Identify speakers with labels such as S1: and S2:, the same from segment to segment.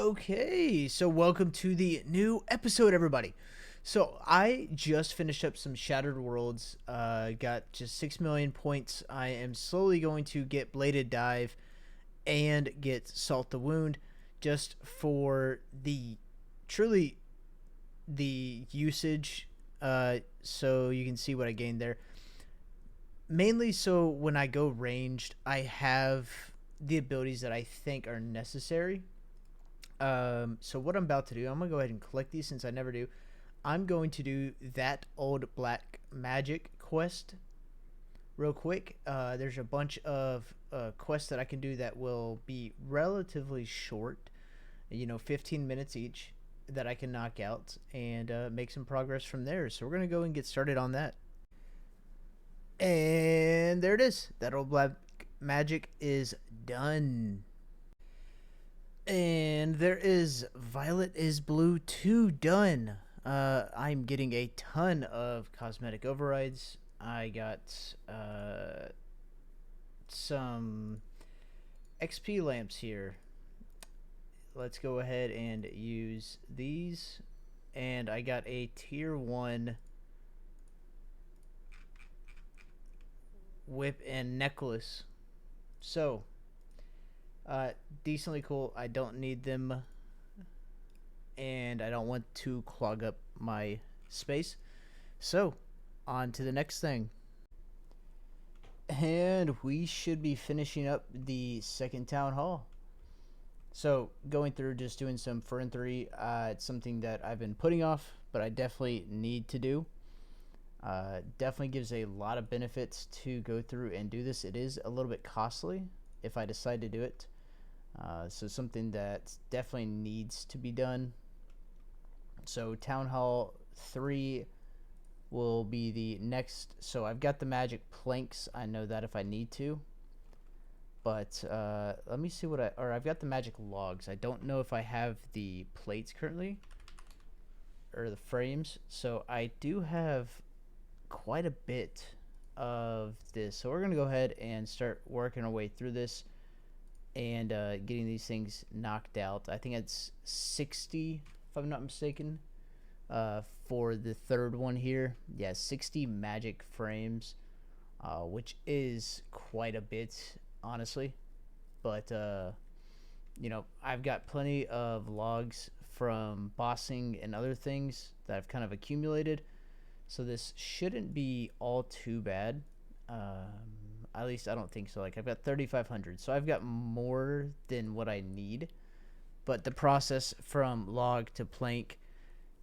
S1: Okay, so welcome to the new episode, everybody. So I just finished up some Shattered Worlds. Got just 6 million points. I am slowly going to get Bladed Dive and get Salt the Wound, just for the truly the usage. So you can see what I gained there. Mainly, so when I go ranged, I have the abilities that I think are necessary. So what I'm about to do, I'm gonna go ahead and collect these since I never do. I'm going to do that old black magic quest real quick. There's a bunch of quests that I can do that will be relatively short, 15 minutes each, that I can knock out and make some progress from there. So we're gonna go and get started on that. And there it is. That old black magic is done. And there is Violet is Blue 2 done. I'm getting a ton of cosmetic overrides. I got some XP lamps here. Let's go ahead and use these. And I got a tier 1 whip and necklace. So, decently cool. I don't need them, and I don't want to clog up my space. So, on to the next thing. And we should be finishing up the second town hall. So, going through just doing some Fern 3, it's something that I've been putting off, but I definitely need to do. Definitely gives a lot of benefits to go through and do this. It is a little bit costly if I decide to do it. So something that definitely needs to be done. So Town Hall 3 will be the next. So I've got the magic planks. I know that if I need to. But let me see what I've got the magic logs. I don't know if I have the plates currently. Or the frames. So I do have quite a bit of this. So we're going to go ahead and start working our way through this. And getting these things knocked out. I think it's 60, if I'm not mistaken, for the third one here. Yeah, 60 magic frames, which is quite a bit, honestly. But, I've got plenty of logs from bossing and other things that I've kind of accumulated. So this shouldn't be all too bad. At least I don't think so. Like, I've got 3,500, so I've got more than what I need. But the process from log to plank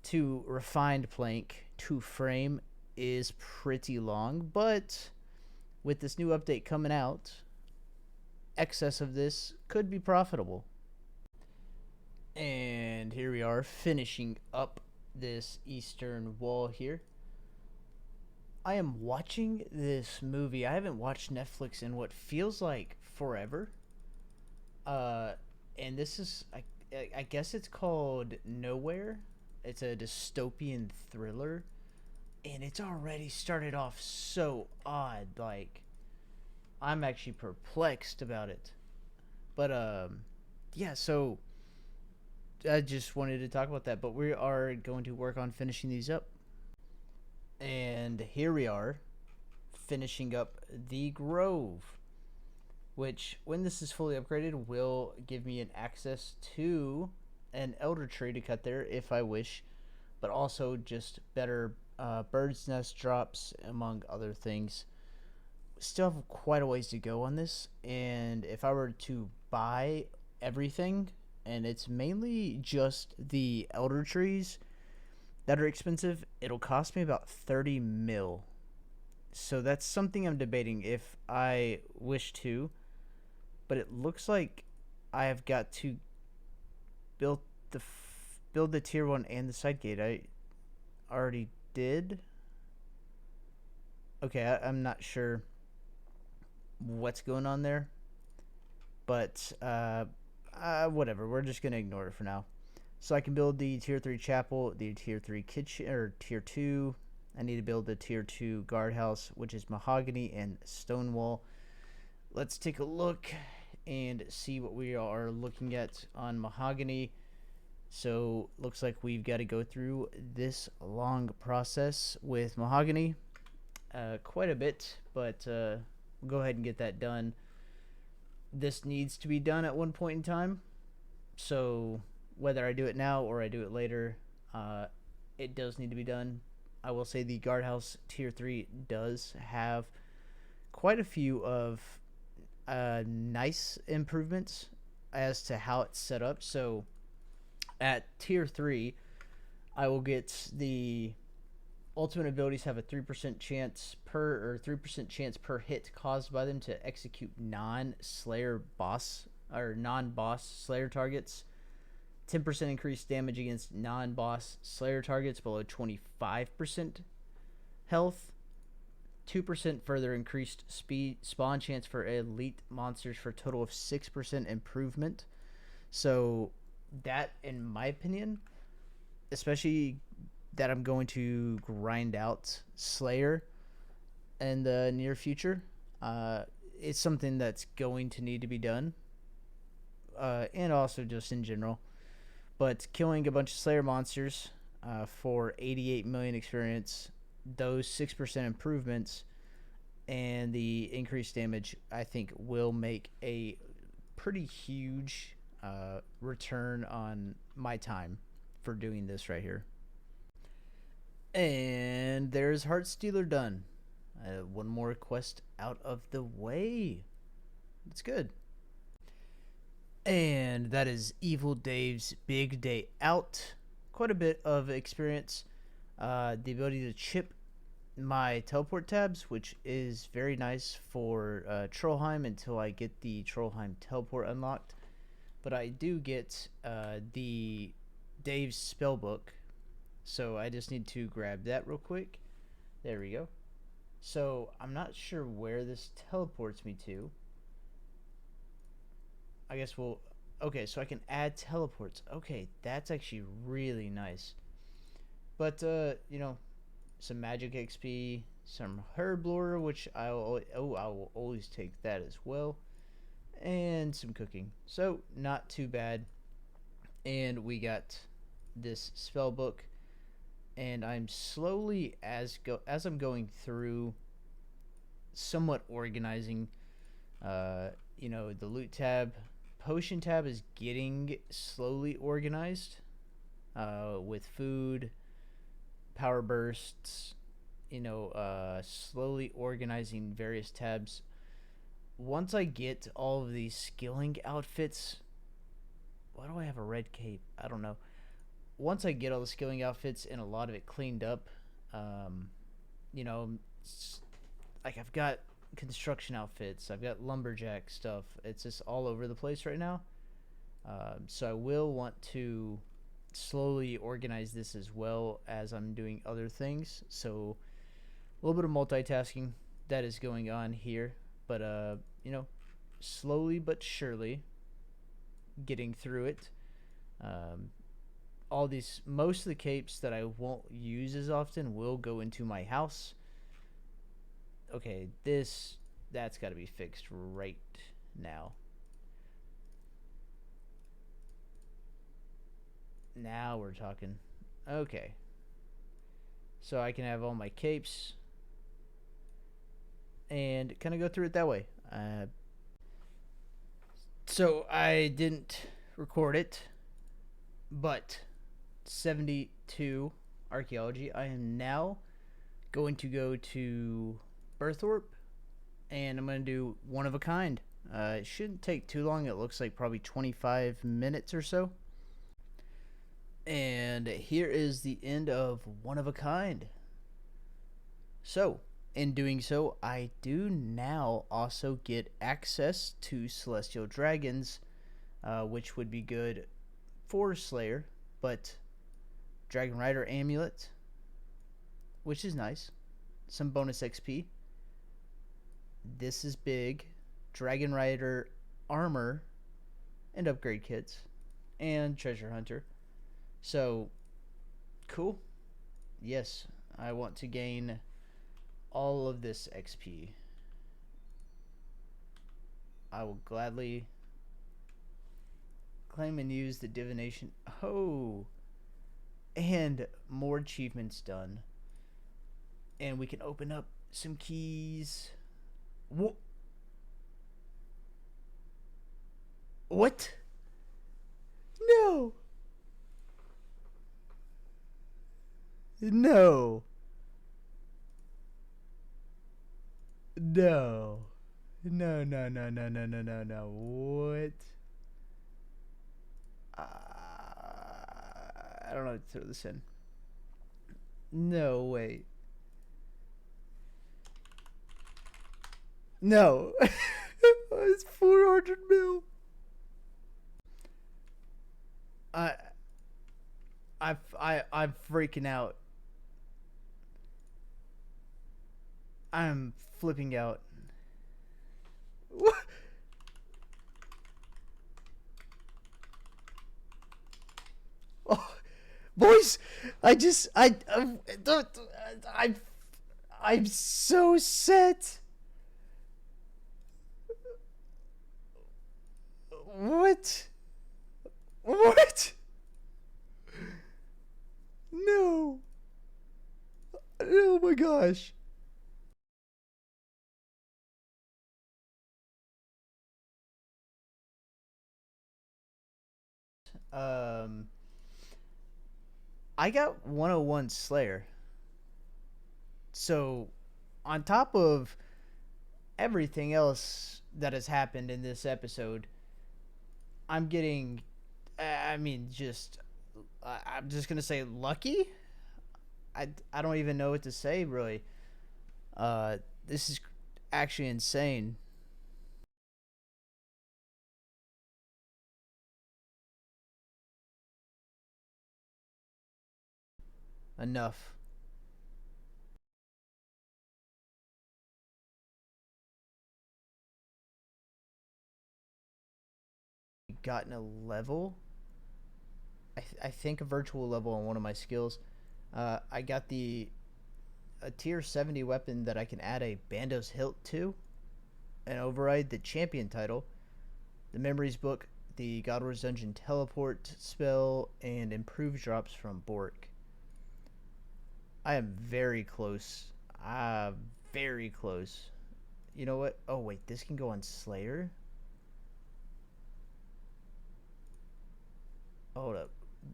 S1: to refined plank to frame is pretty long. But with this new update coming out, excess of this could be profitable. And here we are finishing up this eastern wall here. I am watching this movie. I haven't watched Netflix in what feels like forever. And this is, I guess it's called Nowhere. It's a dystopian thriller, and it's already started off so odd. Like, I'm actually perplexed about it. But yeah. So I just wanted to talk about that. But we are going to work on finishing these up. And here we are, finishing up the Grove, which, when this is fully upgraded, will give me an access to an Elder Tree to cut there if I wish, but also just better bird's nest drops, among other things. Still have quite a ways to go on this, and if I were to buy everything, and it's mainly just the Elder Trees that are expensive, it'll cost me about 30 mil. So that's something I'm debating if I wish to. But it looks like I have got to build the tier 1 and the side gate. I already did. Okay, I'm not sure what's going on there. But whatever, we're just going to ignore it for now. So I can build the tier 3 chapel, the tier 3 kitchen, or tier 2. I need to build the tier 2 guardhouse, which is mahogany and stone wall. Let's take a look and see what we are looking at on mahogany. So looks like we've got to go through this long process with mahogany, quite a bit, but we'll go ahead and get that done. This needs to be done at one point in time, so whether I do it now or I do it later, it does need to be done. I will say the guardhouse tier 3 does have quite a few of nice improvements as to how it's set up. So at tier 3, I will get the ultimate abilities have a 3% chance per 3% chance per hit caused by them to execute non-slayer boss or non-boss slayer targets. 10% increased damage against non-boss slayer targets below 25% health. 2% further increased speed spawn chance for elite monsters for a total of 6% improvement. So that, in my opinion, especially that I'm going to grind out Slayer in the near future, it's something that's going to need to be done, and also just in general. But killing a bunch of Slayer monsters for 88 million experience, those 6% improvements, and the increased damage, I think will make a pretty huge return on my time for doing this right here. And there's Heartstealer done. One more quest out of the way. It's good. And that is Evil Dave's big day out. Quite a bit of experience. The ability to chip my teleport tabs, which is very nice for Trollheim until I get the Trollheim teleport unlocked. But I do get the Dave's spellbook, so I just need to grab that real quick. There we go. So I'm not sure where this teleports me to. I guess we'll... Okay, so I can add teleports. Okay, that's actually really nice. But, you know, some magic XP, some herb lore, which I will always take that as well, and some cooking. So not too bad. And we got this spell book, and I'm slowly as I'm going through, somewhat organizing. You know, the loot tab, potion tab is getting slowly organized with food, power bursts, you know, slowly organizing various tabs. Once I get all of these skilling outfits, why do I have a red cape? I don't know. Once I get all the skilling outfits and a lot of it cleaned up, you know, like I've got construction outfits, I've got lumberjack stuff. It's just all over the place right now. So I will want to slowly organize this as well as I'm doing other things. So a little bit of multitasking that is going on here, but you know, slowly but surely getting through it. All these, most of the capes that I won't use as often will go into my house. Okay, that's got to be fixed right now. Now we're talking. Okay. So I can have all my capes and kind of go through it that way. So I didn't record it, but 72 archaeology. I am now going to go to Berthorpe, and I'm going to do one of a kind. It shouldn't take too long. It looks like probably 25 minutes or so. And here is the end of one of a kind. So, in doing so, I do now also get access to Celestial Dragons, which would be good for Slayer, but Dragon Rider Amulet, which is nice. Some bonus XP. This is big. Dragon Rider Armor and upgrade kits. And Treasure Hunter. So, cool. Yes, I want to gain all of this XP. Claim and use the divination. Oh, and more achievements done. And we can open up some keys. What? No. No. No. No, no, no, no, no, no, no, no. What? I don't know how to throw this in. No, wait. No. It's 400 mil. I, I'm freaking out. I'm flipping out. What? Oh, boys, don't, I, I'm so set. What? What? No. Oh my gosh. Um, I got 101 Slayer. So, on top of everything else that has happened in this episode, I'm getting, I mean, I'm just gonna say lucky. I don't even know what to say really. This is actually insane. Enough. Gotten a level. I think a virtual level on one of my skills. I got a tier 70 weapon that I can add a Bandos hilt to and override the champion title, the memories book, the God Wars Dungeon teleport spell, and improved drops from Bork. I am very close. Very close. You know what? Oh wait, this can go on Slayer. Hold up.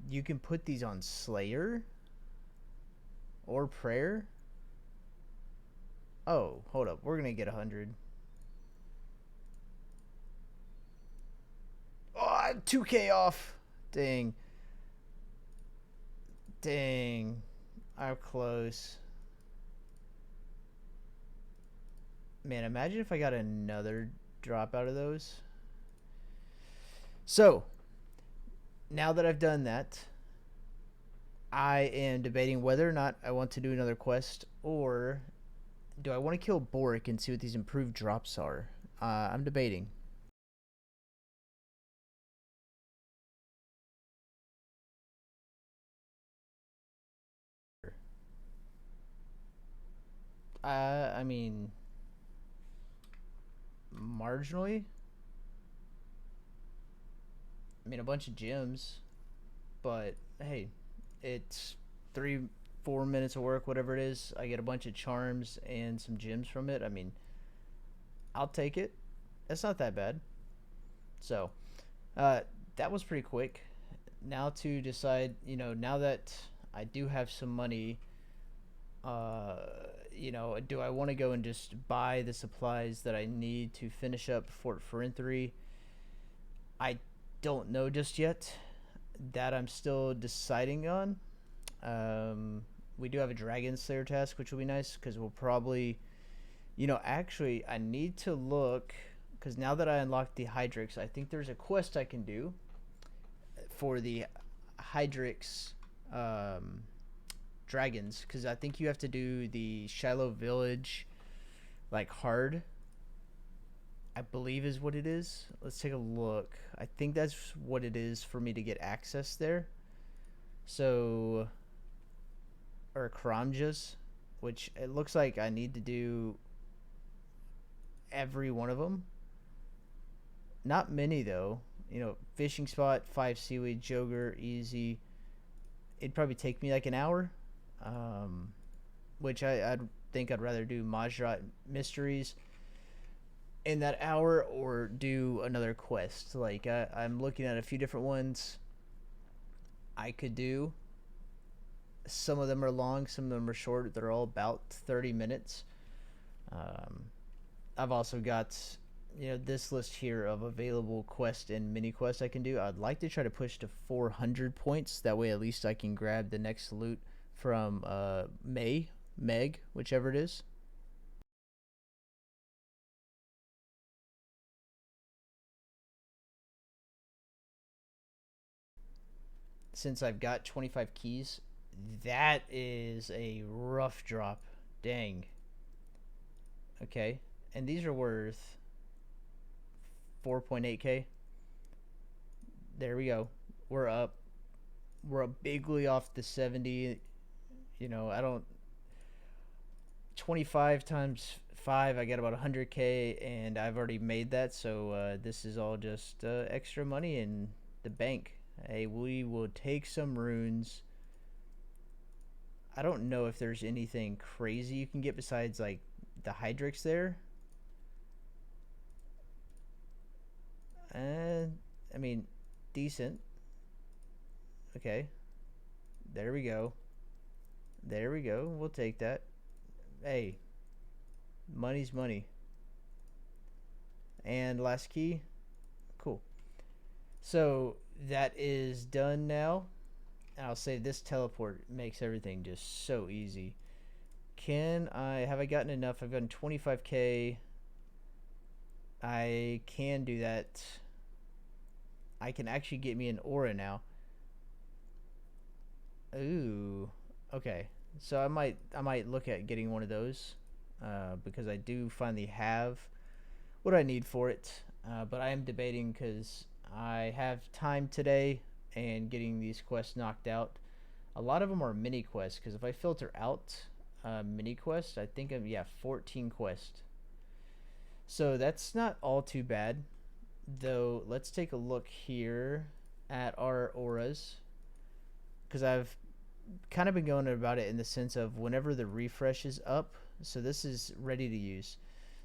S1: You can put these on Slayer or Prayer. Oh, hold up. We're gonna get 100. Oh, 2K off. Dang. Dang. I'm close. Man, imagine if I got another drop out of those. So, now that I've done that, I am debating whether or not I want to do another quest or do I want to kill Boric and see what these improved drops are. I'm debating. I mean, marginally. I mean, a bunch of gems, but hey, it's 3 4 minutes of work, whatever it is. I get a bunch of charms and some gems from it. I mean, I'll take it. It's not that bad. So, uh, that was pretty quick. Now to decide, now that I do have some money, uh, do I want to go and just buy the supplies that I need to finish up Fort Ferentry? I don't know just yet. That I'm still deciding on. We do have a Dragon Slayer task, which will be nice because we'll probably, actually, I need to look because now that I unlocked the Hydrix, I think there's a quest I can do for the Hydrix dragons because I think you have to do the Shiloh Village like hard. I believe is what it is. Let's take a look. I think that's what it is for me to get access there. So, or Karamjas, which it looks like I need to do every one of them. Not many though. fishing spot, 5 seaweed, jogger, easy. It'd probably take me like an hour, um, which I'd think I'd rather do Majrat Mysteries in that hour or do another quest. Like I'm looking at a few different ones I could do. Some of them are long, some of them are short. They're all about 30 minutes. Um, I've also got this list here of available quest and mini quests I can do. I'd like to try to push to 400 points. That way, at least I can grab the next loot from Meg, whichever it is. Since I've got 25 keys, that is a rough drop. Dang. Okay, and these are worth 4.8k. There we go. We're up. We're up bigly off the 70. I don't 25 times 5, I get about 100k, and I've already made that, so this is all just extra money in the bank. Hey, we will take some runes. I don't know if there's anything crazy you can get besides like the Hydrix there. I mean, decent. Okay, there we go. There we go. We'll take that. Hey, money's money. And last key. Cool. So that is done now. And I'll say this teleport makes everything just so easy. Have I gotten enough? I've gotten 25k. I can do that. I can actually get me an aura now. Ooh. Okay. So I might look at getting one of those because I do finally have what I need for it. But I am debating because I have time today and getting these quests knocked out. A lot of them are mini quests because if I filter out mini quests, I think I'm 14 quests. So that's not all too bad. Though let's take a look here at our auras because I've kind of been going about it in the sense of whenever the refresh is up. So this is ready to use.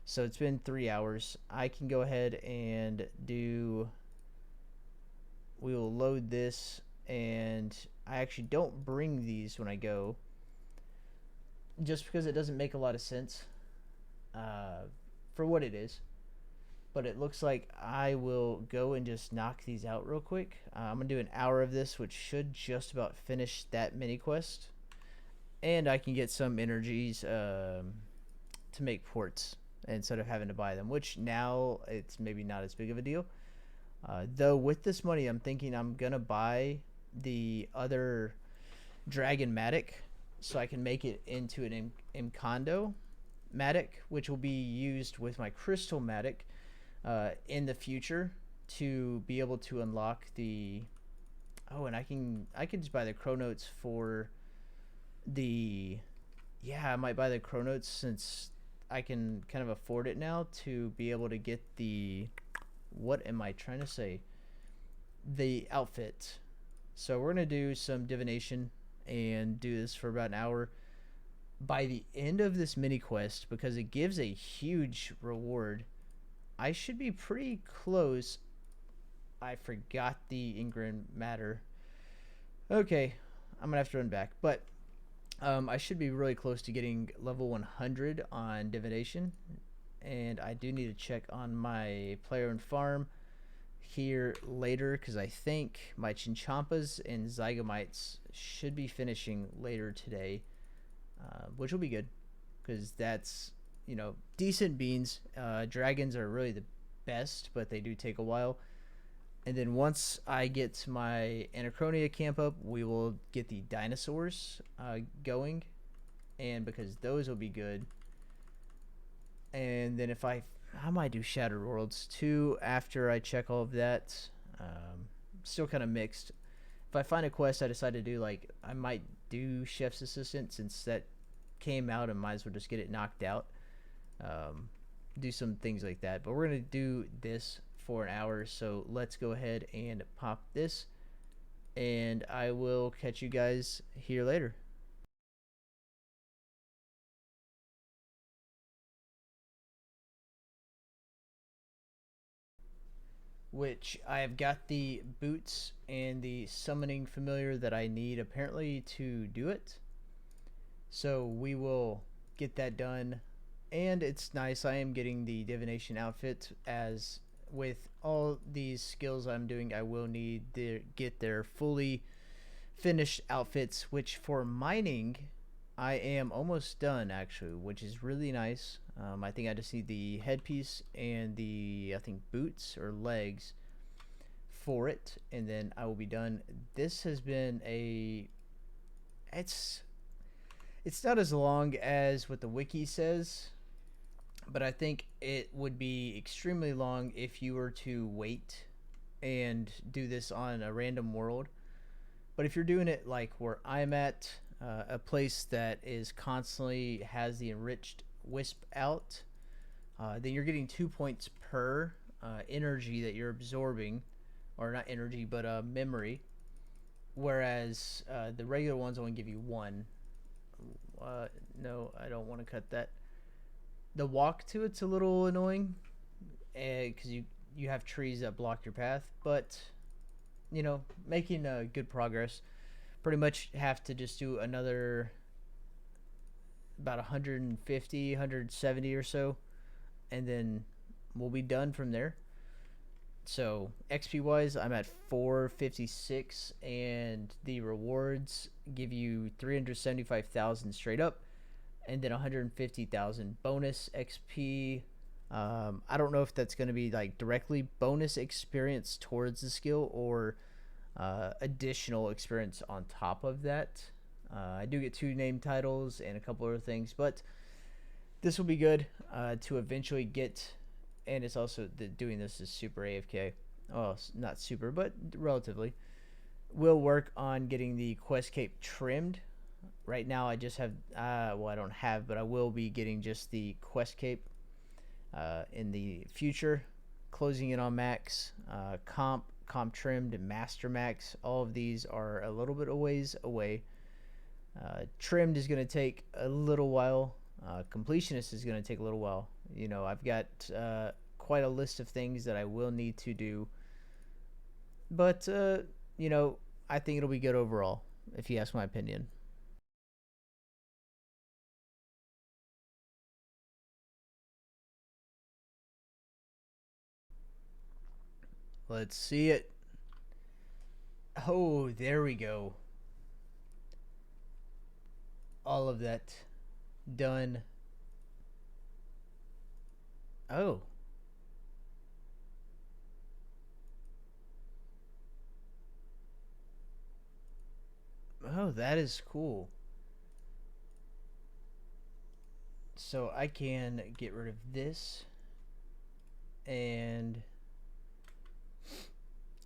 S1: So it's been 3 hours. I can go ahead and do. We will load this, and I actually don't bring these when I go, just because it doesn't make a lot of sense for what it is. But it looks like I will go and just knock these out real quick. I'm gonna do an hour of this, which should just about finish that mini quest, and I can get some energies to make ports instead of having to buy them, which now it's maybe not as big of a deal. Though with this money, I'm thinking I'm gonna buy the other Dragon Matic so I can make it into an Imcondo Matic, which will be used with my Crystal Matic in the future to be able to unlock the. Oh, and I can just buy the Chronotes for the. Yeah, I might buy the Chronotes since I can kind of afford it now to be able to get the. What am I trying to say? The outfit. So we're gonna do some divination and do this for about an hour. By the end of this mini quest, because it gives a huge reward, I should be pretty close. I forgot the Ingram matter. Okay, I'm gonna have to run back, but I should be really close to getting level 100 on divination, and I do need to check on my player and farm here later because I think my Chinchampas and Zygomites should be finishing later today, which will be good because that's decent beans. Dragons are really the best, but they do take a while. And then once I get my Anachronia camp up, we will get the dinosaurs going, and because those will be good. And then if I might do Shattered Worlds too after I check all of that. Still kind of mixed. If I find a quest I decide to do, like I might do Chef's Assistant since that came out and might as well just get it knocked out. Do some things like that. But we're gonna do this for an hour. So let's go ahead and pop this, and I will catch you guys here later. Which I have got the boots and the summoning familiar that I need apparently to do it. So we will get that done. And it's nice, I am getting the divination outfit, as with all these skills I'm doing, I will need to get their fully finished outfits, which for mining, I am almost done actually, which is really nice. I think I just need the headpiece and the, I think, boots or legs for it, and then I will be done. This has been a, it's it's not as long as what the wiki says, but I think it would be extremely long if you were to wait and do this on a random world. But if you're doing it like where I'm at, a place that is constantly has the enriched wisp out, then you're getting 2 points per energy that you're absorbing, or not energy, but memory. Whereas the regular ones only give you one. No, I don't want to cut that. The walk to it's a little annoying, because you have trees that block your path, but making good progress. Pretty much have to just do another about 150, 170 or so, and then we'll be done from there. So XP wise, I'm at 456, and the rewards give you 375,000 straight up, and then 150,000 bonus XP. I don't know if that's going to be like directly bonus experience towards the skill, or additional experience on top of that. I do get 2 name titles and a couple other things, but this will be good to eventually get. And it's also doing this is super AFK. Well, not super, but relatively. We'll work on getting the quest cape trimmed. Right now, I just have, well, I don't have, but I will be getting just the quest cape in the future. Closing in on max, comp trimmed, and master max. All of these are a little bit a ways away. Trimmed is going to take a little while. Completionist is going to take a little while. I've got quite a list of things that I will need to do, but I think it'll be good overall, if you ask my opinion. Let's see it. Oh, there we go. All of that done. Oh. Oh, that is cool. So I can get rid of this, and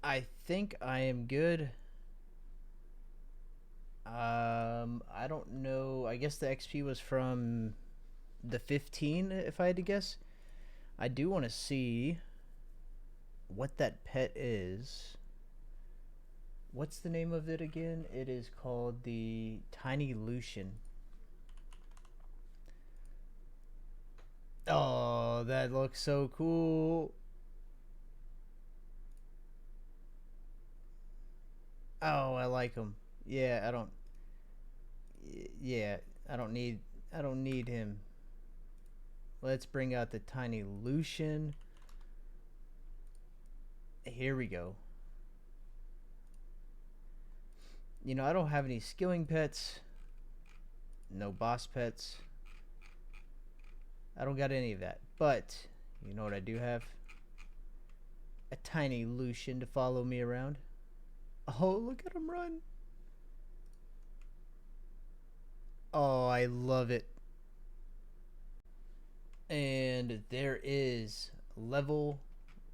S1: I think I am good. I don't know. I guess the XP was from the 15, if I had to guess. I do want to see what that pet is. What's the name of it again? It is called the Tiny Lucian. Oh, that looks so cool. Oh, I like him. Yeah, I don't. Yeah, I don't need. I don't need him. Let's bring out the Tiny Lucian. Here we go. I don't have any skilling pets. No boss pets. I don't got any of that. But, you know what I do have? A Tiny Lucian to follow me around. Oh, look at him run. Oh, I love it. And there is level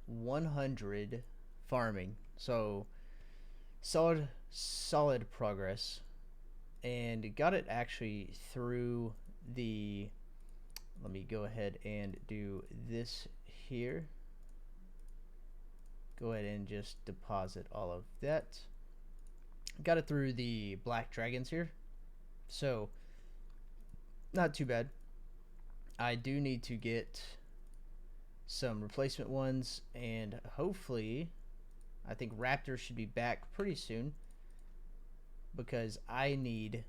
S1: 100 farming. So, solid progress. And got it actually through the, let me go ahead and do this here. go ahead and just deposit all of that. Got it through the black dragons here, so not too bad. I do need to get some replacement ones, and hopefully I think Raptor should be back pretty soon, because I need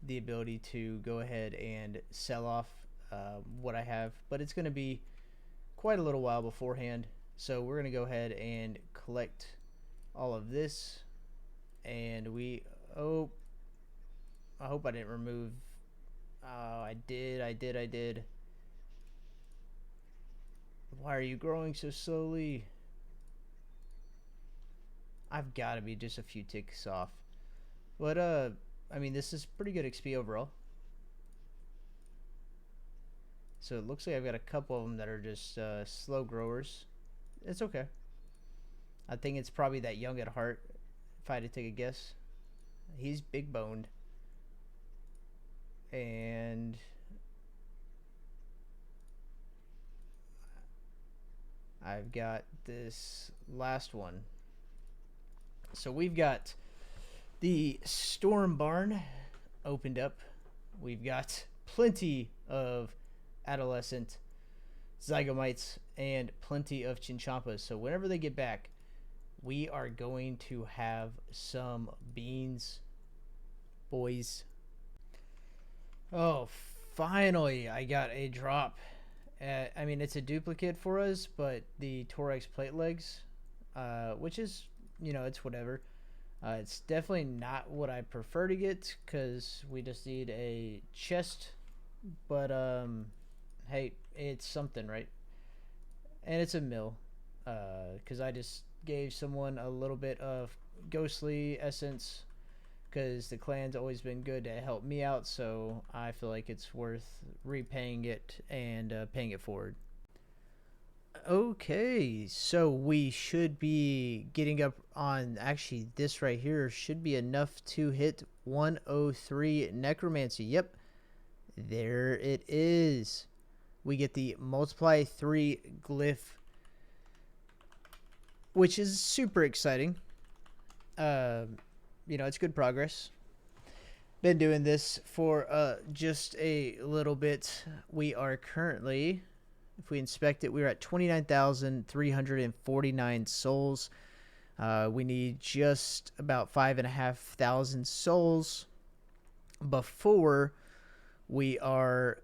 S1: the ability to go ahead and sell off what I have, but it's going to be quite a little while beforehand. So we're going to go ahead and collect all of this, and I hope I didn't remove. Oh, I did. Why are you growing so slowly? I've got to be just a few ticks off. But I mean, this is pretty good XP overall. So it looks like I've got a couple of them that are just slow growers. It's okay. I think it's probably that young at heart, if I had to take a guess. He's big boned. And I've got this last one. So we've got the storm barn opened up. We've got plenty of adolescent zygomites and plenty of chinchampas. So whenever they get back, we are going to have some beans, boys. Oh, finally I got a drop. I mean, it's a duplicate for us, but the Torex plate legs, which is, it's whatever. It's definitely not what I prefer to get, because we just need a chest. But hey, it's something, right? And it's a mill, because I just gave someone a little bit of ghostly essence, because the clan's always been good to help me out, so I feel like it's worth repaying it and paying it forward. Okay, so we should be getting up on, actually this right here should be enough to hit 103 necromancy. Yep, there it is. We get the multiply 3 glyph, which is super exciting. It's good progress. Been doing this for just a little bit. We are currently, if we inspect it, we're at 29,349 souls. We need just about 5,500 souls before we are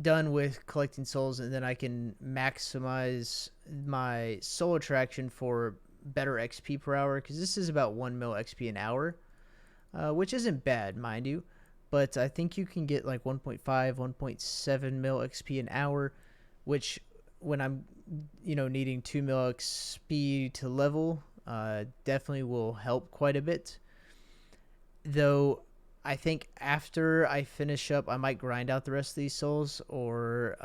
S1: done with collecting souls, and then I can maximize my soul attraction for better XP per hour, because this is about 1 mil XP an hour, which isn't bad, mind you, but I think you can get like 1.5, 1.7 mil XP an hour, which when I'm needing 2 mil XP to level, definitely will help quite a bit. Though I think after I finish up, I might grind out the rest of these souls, or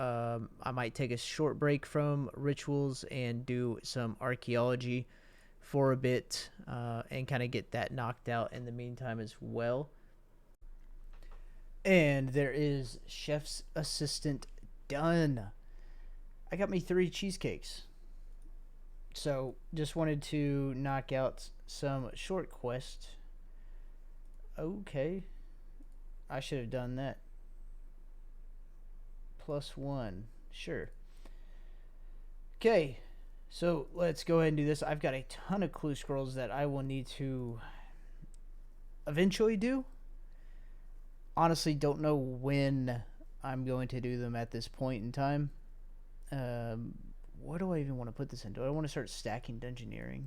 S1: I might take a short break from rituals and do some archaeology for a bit, and kind of get that knocked out in the meantime as well. And there is chef's assistant done. I got me 3 cheesecakes. So just wanted to knock out some short quest. Okay, I should have done that. +1, sure. Okay, so let's go ahead and do this. I've got a ton of clue scrolls that I will need to eventually do. Honestly, don't know when I'm going to do them at this point in time. Where do I even want to put this in? Do I want to start stacking dungeoneering?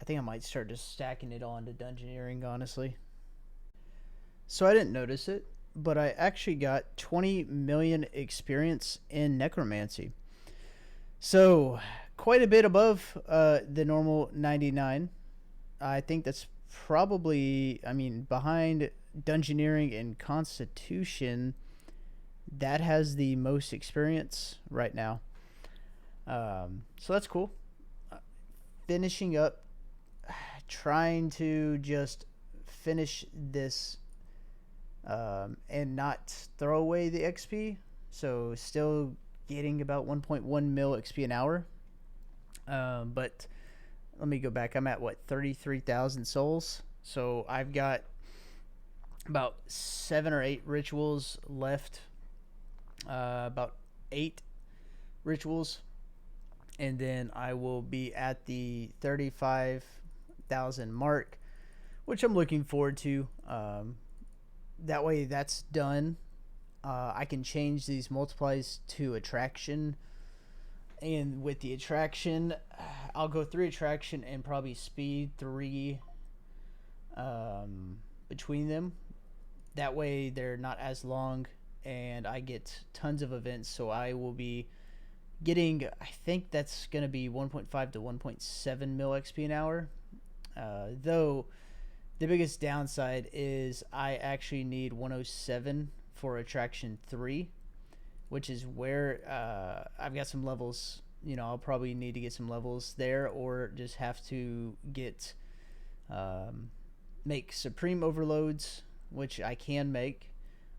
S1: I think I might start just stacking it on to dungeoneering, honestly. So I didn't notice it, but I actually got 20 million experience in necromancy. So quite a bit above the normal 99. I think that's probably, behind dungeoneering and constitution, that has the most experience right now. So that's cool. Finishing up, trying to just finish this and not throw away the XP. So still getting about 1.1 mil XP an hour. But let me go back. I'm at what, 33,000 souls. So I've got about 7 or 8 rituals left. About 8 rituals, and then I will be at the 35,000 mark, which I'm looking forward to. That way, that's done. I can change these multiplies to attraction, and with the attraction, I'll go 3 attraction and probably speed 3 between them. That way, they're not as long, and I get tons of events. So I will be getting, I think that's going to be 1.5 to 1.7 mil XP an hour. Though the biggest downside is I actually need 107 for attraction 3, which is where I've got some levels. I'll probably need to get some levels there, or just have to get make supreme overloads, which I can make,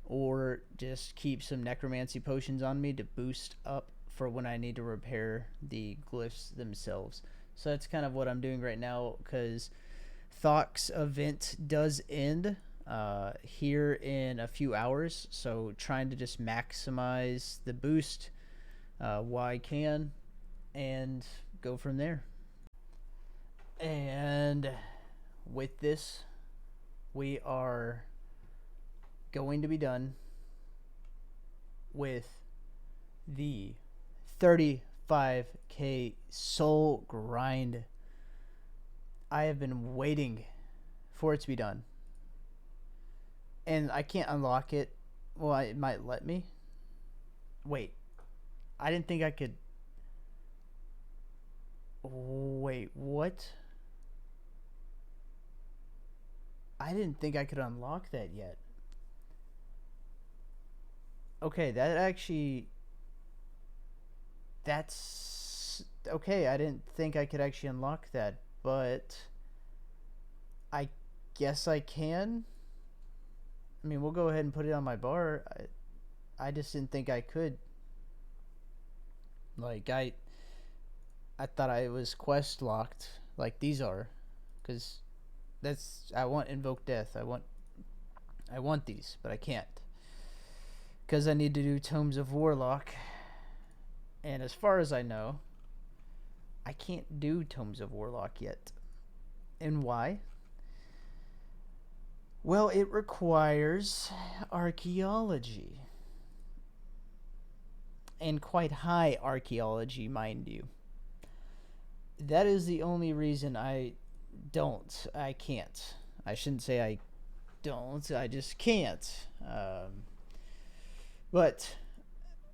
S1: or just keep some necromancy potions on me to boost up for when I need to repair the glyphs themselves. So that's kind of what I'm doing right now, because Thok's event does end here in a few hours. So trying to just maximize the boost while I can, and go from there. And with this, we are going to be done with the 35k soul grind. I have been waiting for it to be done, and I can't unlock it. Well, it might let me. Wait, I didn't think I could. Wait, what? I didn't think I could unlock that yet. Okay, that actually... That's... Okay, I didn't think I could actually unlock that, but... I guess I can? I mean, we'll go ahead and put it on my bar. I just didn't think I could. Like, I thought I was quest locked, like these are. Because that's... I want Invoke Death. I want these, but I can't. Because I need to do Tomes of Warlock. And as far as I know, I can't do Tomes of Warlock yet. And why? Well, it requires archaeology. And quite high archaeology, mind you. That is the only reason I can't. I shouldn't say I don't, I just can't. But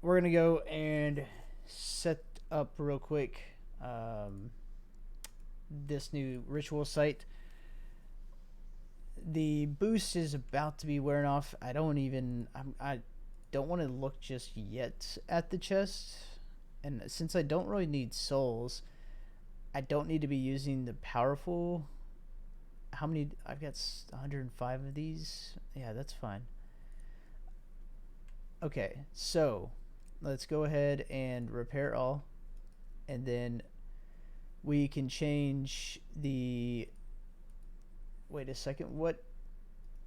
S1: we're going to go and set up real quick this new ritual site. The boost is about to be wearing off. I don't want to look just yet at the chest. And since I don't really need souls, I don't need to be using the powerful... How many? I've got 105 of these. Yeah, that's fine. Okay, so let's go ahead and repair all, and then we can change the... Wait a second, what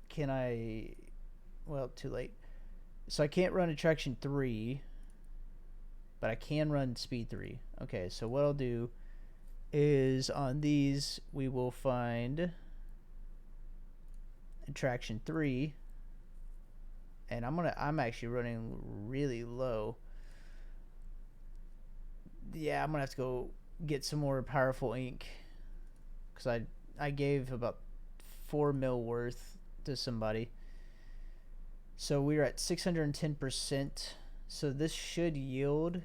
S1: can I... Well, too late. So I can't run attraction 3, but I can run speed 3. Okay, so what I'll do is on these we will find attraction 3, and I'm actually running really low. Yeah, I'm gonna have to go get some more powerful ink, because I gave about 4 mil worth to somebody. So we're at 610%. So this should yield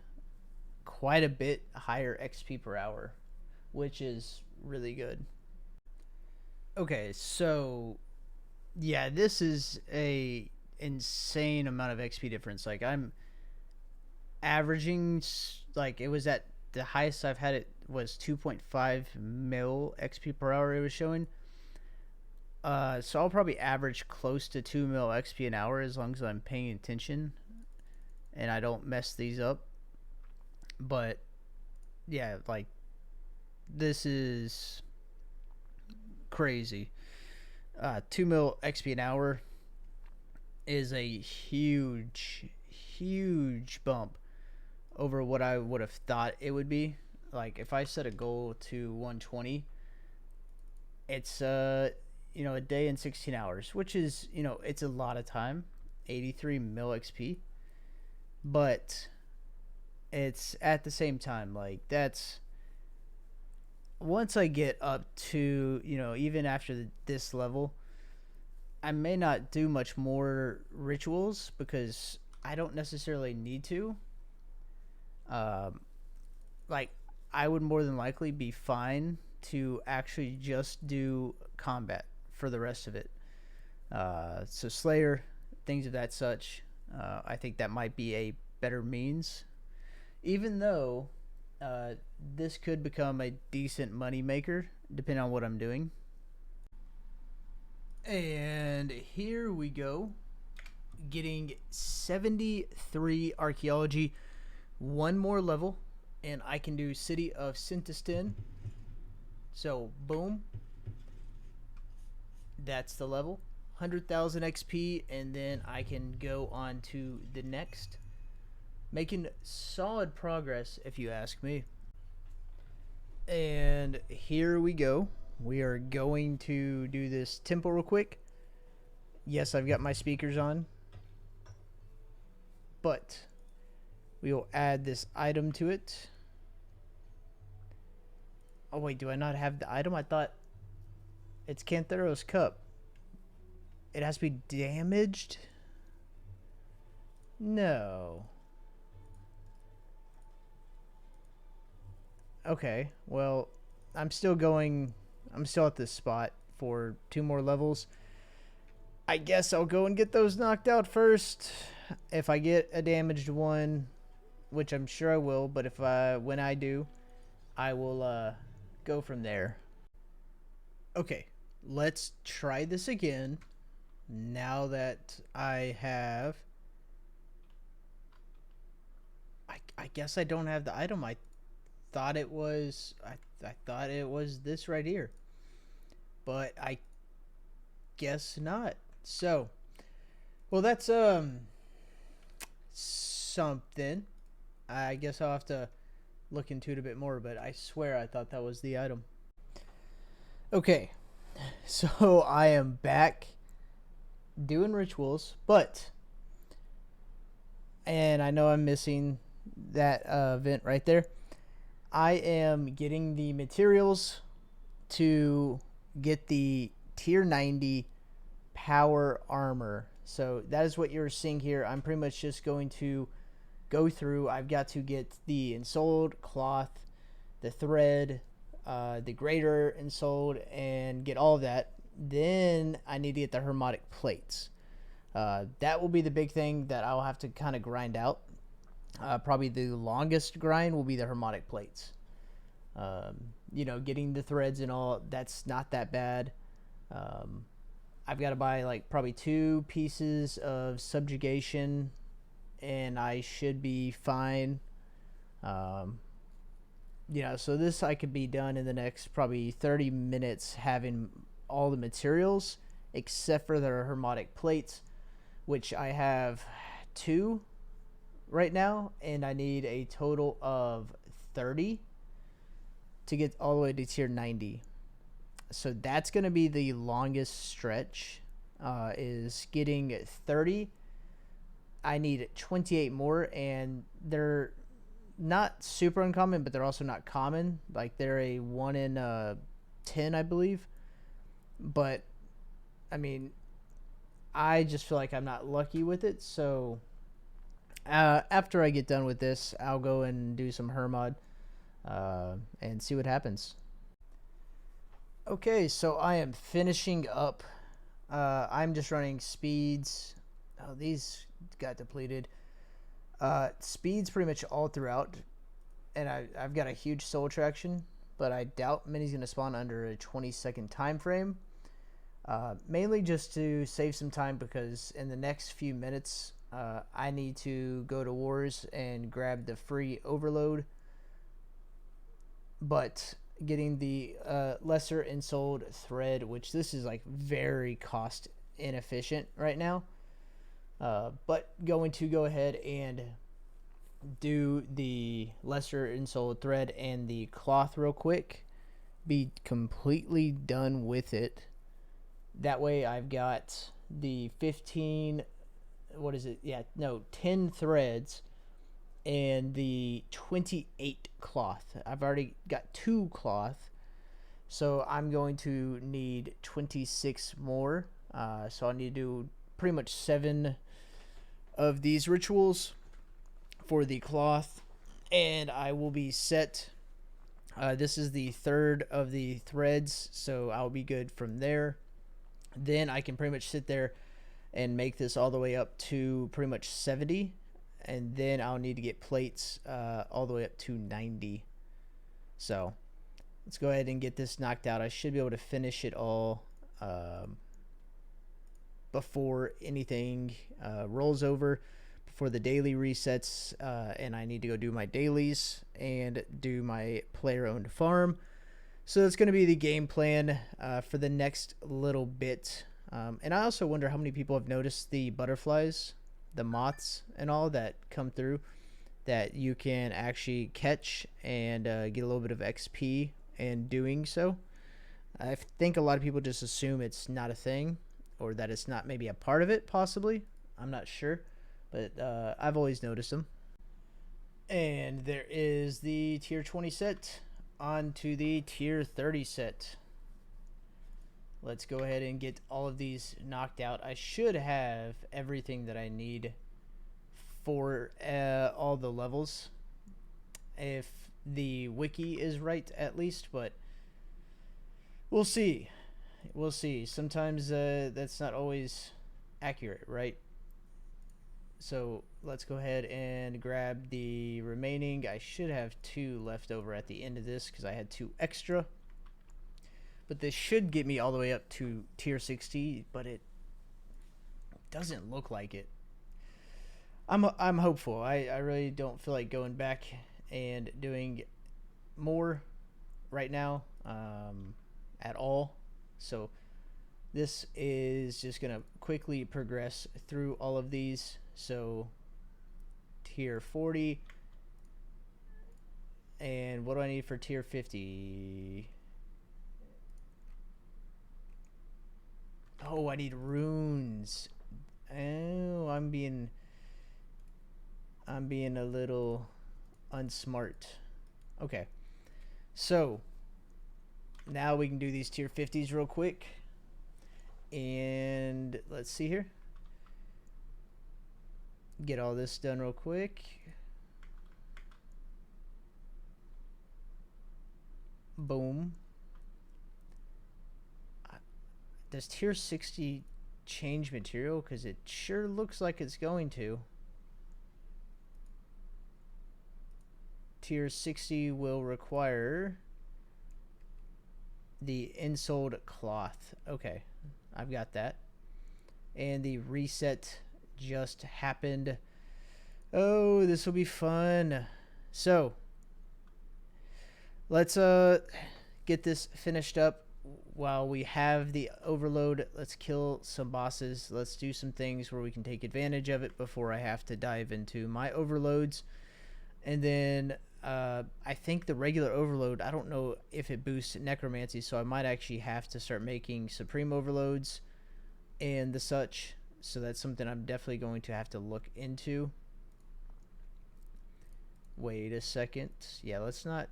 S1: quite a bit higher XP per hour, which is really good. Okay, so yeah, this is a insane amount of XP difference. Like, I'm averaging, like, it was at the highest I've had, it was 2.5 mil XP per hour it was showing. So I'll probably average close to 2 mil XP an hour as long as I'm paying attention and I don't mess these up. But yeah, like, This is crazy. 2 mil XP an hour is a huge bump over what I would have thought it would be. Like if I set a goal to 120, it's a day and 16 hours, which is, it's a lot of time. 83 mil XP, but it's at the same time like that's once I get up to, even after this level, I may not do much more rituals because I don't necessarily need to. Um, like, I would more than likely be fine to actually just do combat for the rest of it. So Slayer, things of that such, I think that might be a better means. Even though uh, this could become a decent money maker, depending on what I'm doing. And here we go, getting 73 archaeology, one more level, and I can do City of Sintistin. So boom, that's the level. 100,000 XP, and then I can go on to the next. Making solid progress, if you ask me. And here we go. We are going to do this tempo real quick. Yes, I've got my speakers on, but we will add this item to it. Oh wait, do I not have the item? I thought it's Cantheros Cup. It has to be damaged? No. Okay, well, I'm still at this spot for 2 more levels. I guess I'll go and get those knocked out first. If I get a damaged one, which I'm sure I will, but when I do, I will go from there. Okay, let's try this again. Now that I have, I guess I don't have the item. I thought it was this right here, but I guess not. So, well, that's something. I guess I'll have to look into it a bit more, but I swear I thought that was the item. Okay, so I am back doing rituals, and I know I'm missing that event right there. I am getting the materials to get the tier 90 power armor. So that is what you're seeing here. I'm pretty much just going to go through. I've got to get the ensouled cloth, the thread, the greater ensouled, and get all of that. Then I need to get the hermetic plates. That will be the big thing that I'll have to kind of grind out. Probably the longest grind will be the hermetic plates. Getting the threads and all, that's not that bad. I've got to buy like probably 2 pieces of subjugation, and I should be fine. So this I could be done in the next probably 30 minutes having all the materials except for the hermetic plates, which I have 2 right now, and I need a total of 30 to get all the way to tier 90. So that's going to be the longest stretch, is getting 30. I need 28 more, and they're not super uncommon, but they're also not common. Like, they're a 1 in 10, I believe. But, I mean, I just feel like I'm not lucky with it, so after I get done with this, I'll go and do some Hermod and see what happens. Okay, so I am finishing up. I'm just running speeds. Oh, these got depleted. Speeds pretty much all throughout, and I've got a huge soul attraction, but I doubt many's going to spawn under a 20-second time frame. Mainly just to save some time, because in the next few minutes, I need to go to Wars and grab the free overload. But getting the lesser insoled thread, which this is like very cost inefficient right now. But going to go ahead and do the lesser insoled thread and the cloth real quick, be completely done with it. That way I've got the 15, what is it? Yeah, no, 10 threads and the 28 cloth. I've already got 2 cloth, so I'm going to need 26 more. So I need to do pretty much 7 of these rituals for the cloth, and I will be set. This is the 3rd of the threads, so I'll be good from there. Then I can pretty much sit there and make this all the way up to pretty much 70, and then I'll need to get plates all the way up to 90. So let's go ahead and get this knocked out. I should be able to finish it all before anything rolls over, before the daily resets, and I need to go do my dailies and do my player-owned farm. So that's going to be the game plan for the next little bit. And I also wonder how many people have noticed the butterflies, the moths, and all that come through that you can actually catch and get a little bit of XP in doing so. I think a lot of people just assume it's not a thing, or that it's not maybe a part of it, possibly. I'm not sure, but I've always noticed them. And there is the tier 20 set. On to the tier 30 set. Let's go ahead and get all of these knocked out. I should have everything that I need for all the levels, if the wiki is right at least, but we'll see. We'll see. Sometimes that's not always accurate, right? So let's go ahead and grab the remaining. I should have 2 left over at the end of this because I had 2 extra. But this should get me all the way up to tier 60, but it doesn't look like it. I'm hopeful. I really don't feel like going back and doing more right now at all. So this is just going to quickly progress through all of these. So tier 40. And what do I need for tier 50? Oh, I need runes. Oh, I'm being a little unsmart. Okay. So now we can do these tier 50s real quick. And let's see here. Get all this done real quick. Boom. Does tier 60 change material? Because it sure looks like it's going to. Tier 60 will require the insoled cloth. Okay, I've got that. And the reset just happened. Oh, this will be fun. So let's get this finished up while we have the overload. Let's kill some bosses. Let's do some things where we can take advantage of it before I have to dive into my overloads. And then I think the regular overload, I don't know if it boosts necromancy, so I might actually have to start making supreme overloads and the such. So that's something I'm definitely going to have to look into. Wait a second. Yeah, let's not.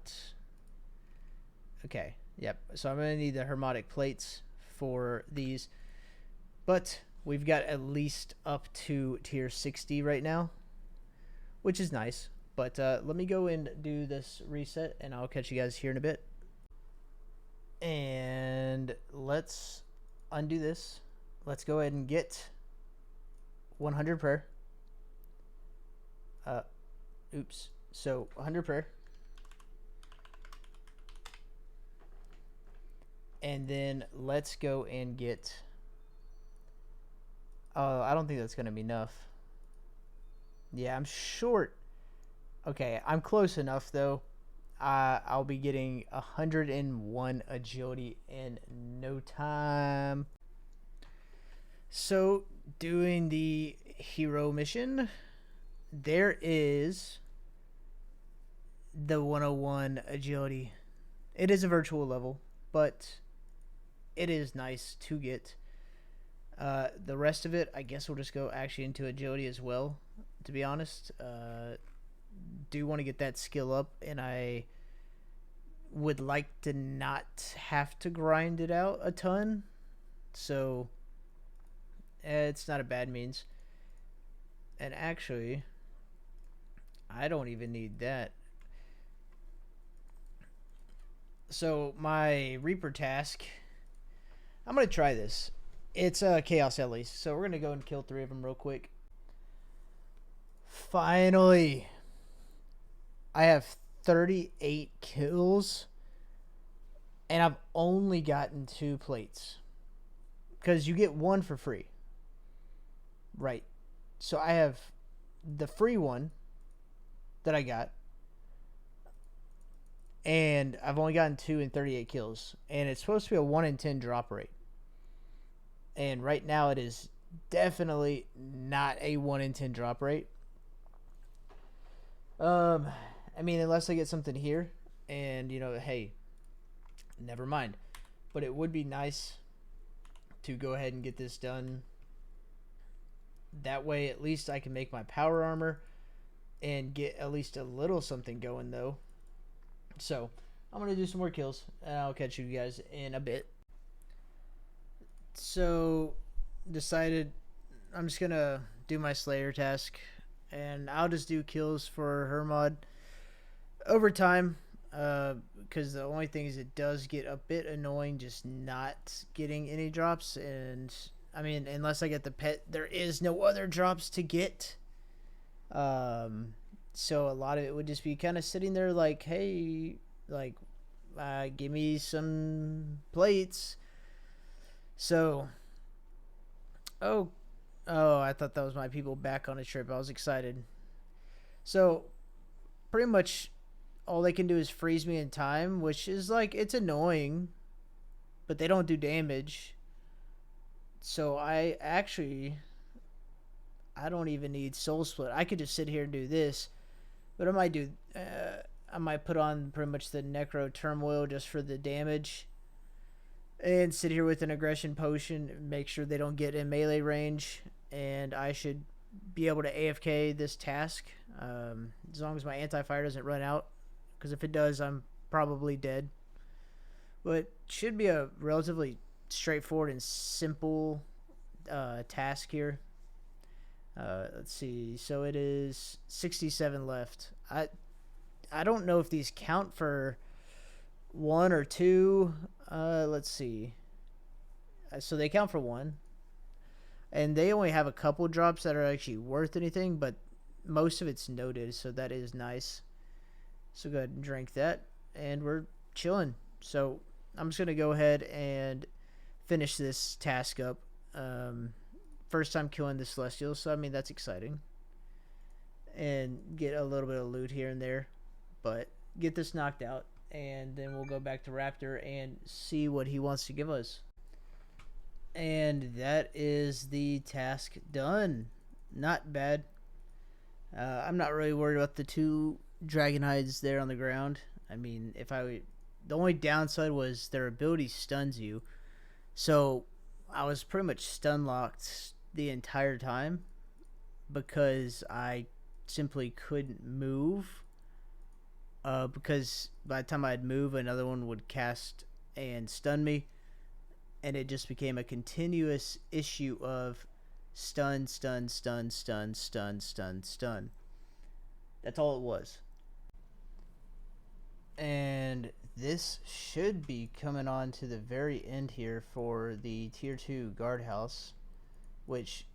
S1: Okay, yep. So I'm going to need the hermetic plates for these. But we've got at least up to tier 60 right now, which is nice. But let me go and do this reset, and I'll catch you guys here in a bit. And let's undo this. Let's go ahead and get 100 prayer. Oops. So 100 prayer. And then let's go and get... I don't think that's going to be enough. Yeah, I'm short. Okay, I'm close enough, though. I'll be getting 101 agility in no time. So, doing the hero mission, there is the 101 agility. It is a virtual level, but it is nice to get. The rest of it, I guess we'll just go actually into agility as well, to be honest. Do want to get that skill up, and I would like to not have to grind it out a ton. So, it's not a bad means. And actually, I don't even need that. So, my Reaper task, I'm going to try this. It's Chaos at least. So, we're going to go and kill 3 of them real quick. Finally, I have 38 kills, and I've only gotten 2 plates. Because you get 1 for free. Right. So I have the free one that I got, and I've only gotten 2 and 38 kills, and it's supposed to be a 1 in 10 drop rate. And right now it is definitely not a 1 in 10 drop rate. I mean, unless I get something here, and hey, never mind. But it would be nice to go ahead and get this done. That way, at least I can make my power armor and get at least a little something going, though. So, I'm going to do some more kills, and I'll catch you guys in a bit. So, decided I'm just going to do my Slayer task, and I'll just do kills for her mod over time, because the only thing is it does get a bit annoying just not getting any drops, and I mean, unless I get the pet, there is no other drops to get. So a lot of it would just be kind of sitting there like, hey, like, give me some plates. So, oh, I thought that was my people back on a trip. I was excited. So, pretty much all they can do is freeze me in time, which is like, it's annoying, but they don't do damage. So I don't even need Soul Split. I could just sit here and do this, but I might put on pretty much the Necro Turmoil just for the damage, and sit here with an Aggression Potion, make sure they don't get in melee range, and I should be able to AFK this task, as long as my anti-fire doesn't run out, because if it does, I'm probably dead. But should be a relatively straightforward and simple task here. Let's see. So it is 67 left. I don't know if these count for 1 or 2. Let's see. So they count for 1. And they only have a couple drops that are actually worth anything, but most of it's noted, so that is nice. So go ahead and drink that, and we're chilling. So I'm just going to go ahead and finish this task up. First time killing the Celestials, so I mean, that's exciting. And get a little bit of loot here and there, but get this knocked out, and then we'll go back to Raptor and see what he wants to give us. And that is the task done. Not bad. I'm not really worried about the 2 Dragonhides there on the ground. I mean, the only downside was their ability stuns you. So I was pretty much stun locked the entire time because I simply couldn't move. Because by the time I'd move, another one would cast and stun me. And it just became a continuous issue of stun, stun, stun, stun, stun, stun, stun. That's all it was. And this should be coming on to the very end here for the tier 2 guardhouse, which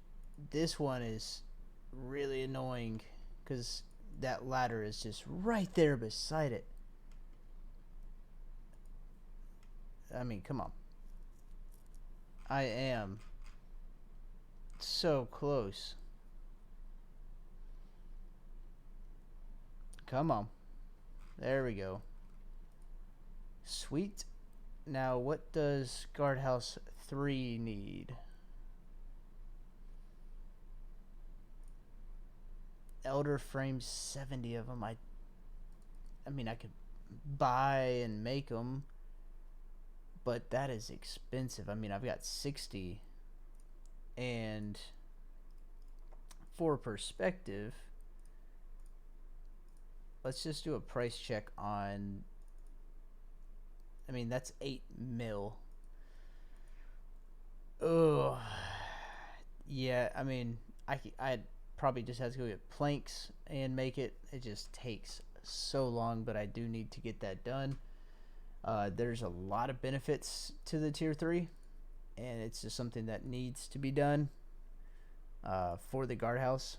S1: this one is really annoying because that ladder is just right there beside it. I mean, come on. I am so close. Come on. There we go. Sweet. Now, what does Guardhouse 3 need? Elder frames, 70 of them. I mean, I could buy and make them, but that is expensive. I mean, I've got 60, and for perspective, let's just do a price check on. I mean, that's 8 mil. Oh, yeah. I mean, I'd probably just have to go get planks and make it. It just takes so long, but I do need to get that done. There's a lot of benefits to the tier 3, and it's just something that needs to be done for the guardhouse,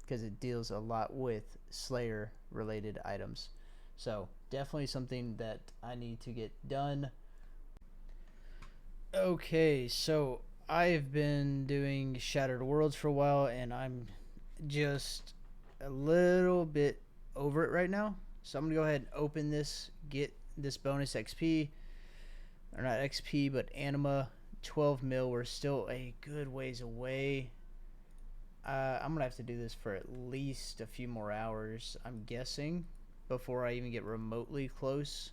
S1: because it deals a lot with Slayer related items. So definitely something that I need to get done. Okay, so I've been doing Shattered Worlds for a while, and I'm just a little bit over it right now. So I'm gonna go ahead and open this, get this bonus XP, or not XP, but Anima. 12 mil. We're still a good ways away. I'm gonna have to do this for at least a few more hours, I'm guessing, before I even get remotely close.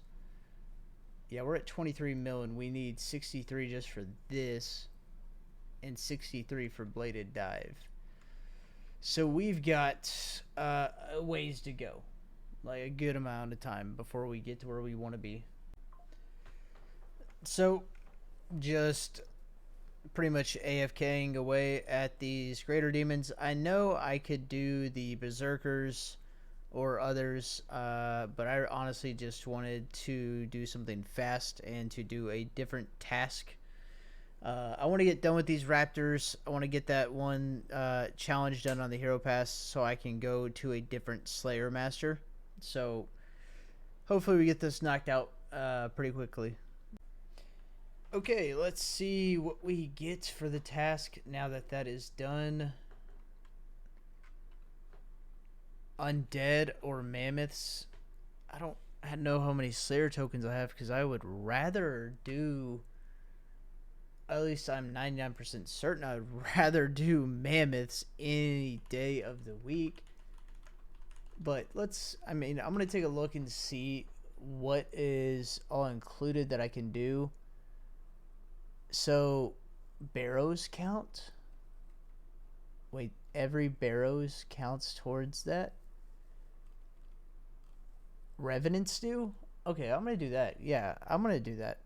S1: Yeah, we're at 23 mil, and we need 63 just for this, and 63 for Bladed Dive. So we've got a ways to go, like a good amount of time before we get to where we want to be. So just pretty much AFKing away at these greater demons. I know I could do the berserkers or others, but I honestly just wanted to do something fast and to do a different task. I want to get done with these raptors. I want to get that one challenge done on the hero pass so I can go to a different Slayer master. So hopefully we get this knocked out pretty quickly. Okay, let's see what we get for the task now that that is done. Undead or mammoths. I don't know how many Slayer tokens I have, because I would rather do, at least I'm 99% certain, I'd rather do mammoths any day of the week. But I'm going to take a look and see what is all included that I can do. So, barrows count? Wait, every barrows counts towards that? Revenants do? Okay, I'm going to do that. Yeah, I'm going to do that.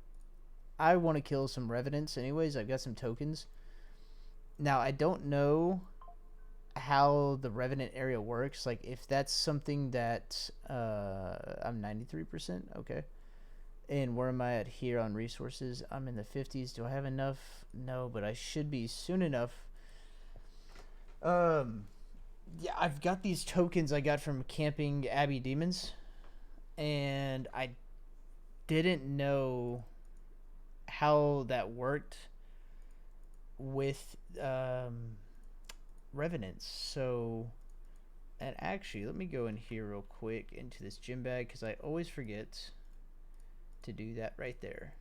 S1: I want to kill some revenants anyways. I've got some tokens. Now, I don't know how the revenant area works. Like, if that's something that I'm 93%. Okay. And where am I at here on resources? I'm in the 50s. Do I have enough? No, but I should be soon enough. Yeah, I've got these tokens I got from camping Abbey Demons, and I didn't know how that worked with revenants. So, and actually, let me go in here real quick into this gym bag, because I always forget to do that right there.